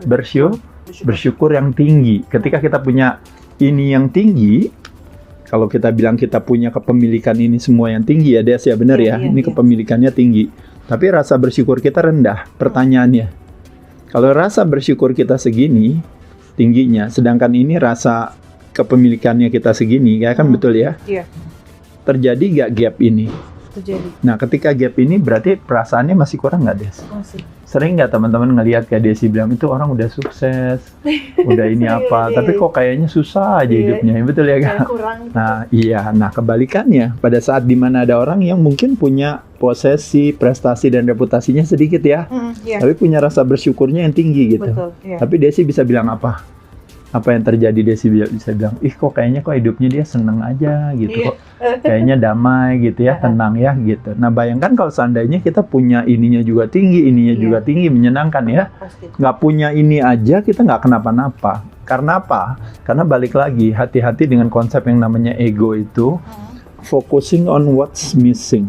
bersyukur yang tinggi. Ketika kita punya ini yang tinggi, kalau kita bilang kita punya kepemilikan ini semua yang tinggi ya Des ya, benar ya, ini kepemilikannya tinggi. Tapi rasa bersyukur kita rendah. Pertanyaannya, kalau rasa bersyukur kita segini tingginya, sedangkan ini rasa kepemilikannya kita segini, ya kan betul ya? Iya. Terjadi nggak gap ini? Terjadi. Nah, ketika gap ini berarti perasaannya masih kurang nggak, Des? Masih. Sering nggak teman-teman ngelihat kayak Desi bilang itu orang udah sukses, udah ini apa, tapi kok kayaknya susah aja hidupnya, betul ya kan? Kurang. Nah, iya. Nah, kebalikannya pada saat dimana ada orang yang mungkin punya posesi, prestasi dan reputasinya sedikit ya, tapi punya rasa bersyukurnya yang tinggi gitu. Betul, iya. Tapi Desi bisa bilang apa? Apa yang terjadi? Desi bisa bilang, kok kayaknya hidupnya dia seneng aja gitu, kok kayaknya damai gitu ya, tenang ya gitu. Nah, bayangkan kalau seandainya kita punya ininya juga tinggi, juga tinggi, menyenangkan ya. Nggak punya ini aja kita nggak kenapa-napa. Karena apa? Karena balik lagi, hati-hati dengan konsep yang namanya ego itu, focusing on what's missing.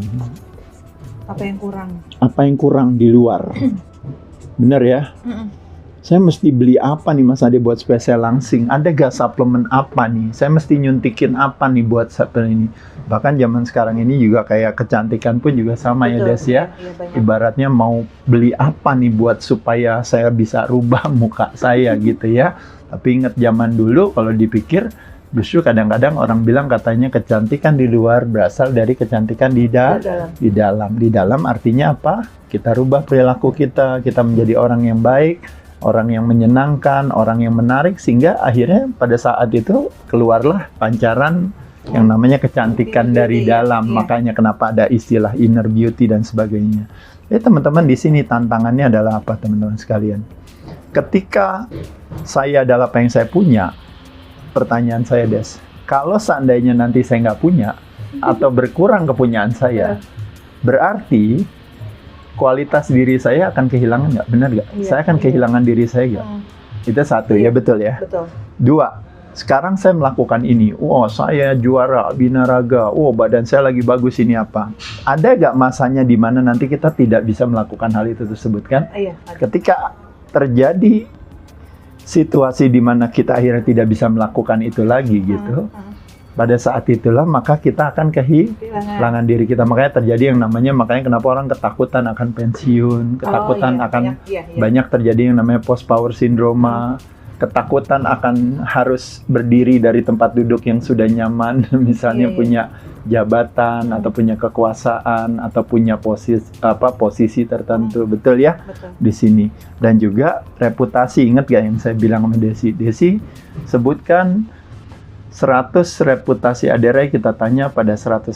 Apa yang kurang? Apa yang kurang di luar. Bener ya? Saya mesti beli apa nih Mas Ade buat spesial langsing? Ada gak suplemen apa nih? Saya mesti nyuntikin apa nih buat suplemen ini? Bahkan zaman sekarang ini juga kayak kecantikan pun juga sama. Betul, ya Des ya. Ibaratnya mau beli apa nih buat supaya saya bisa rubah muka saya gitu ya. Tapi ingat zaman dulu kalau dipikir, justru kadang-kadang orang bilang katanya kecantikan di luar berasal dari kecantikan di dalam. Di dalam artinya apa? Kita rubah perilaku kita menjadi orang yang baik, orang yang menyenangkan, orang yang menarik, sehingga akhirnya pada saat itu keluarlah pancaran yang namanya kecantikan dari dalam. Makanya kenapa ada istilah inner beauty dan sebagainya. Teman-teman, di sini tantangannya adalah apa teman-teman sekalian? Ketika saya adalah apa yang saya punya, pertanyaan saya Des, kalau seandainya nanti saya nggak punya atau berkurang kepunyaan saya, berarti kualitas diri saya akan kehilangan nggak? Benar nggak? Saya akan kehilangan diri saya nggak? Itu satu, ya betul ya? Betul. Dua, sekarang saya melakukan ini. Saya juara binaraga. Badan saya lagi bagus, ini apa? Ada nggak masanya di mana nanti kita tidak bisa melakukan hal itu tersebut kan? Iya. Ketika terjadi situasi di mana kita akhirnya tidak bisa melakukan itu lagi gitu. Pada saat itulah maka kita akan kehilangan diri kita. Makanya terjadi yang namanya, makanya kenapa orang ketakutan akan pensiun, ketakutan akan banyak terjadi yang namanya post power syndrome, ketakutan akan harus berdiri dari tempat duduk yang sudah nyaman, misalnya punya jabatan atau punya kekuasaan atau punya posisi tertentu, betul ya? Betul. Di sini. Dan juga reputasi, ingat gak yang saya bilang sama Desi? Desi sebutkan 100 reputasi Aderai, kita tanya pada 100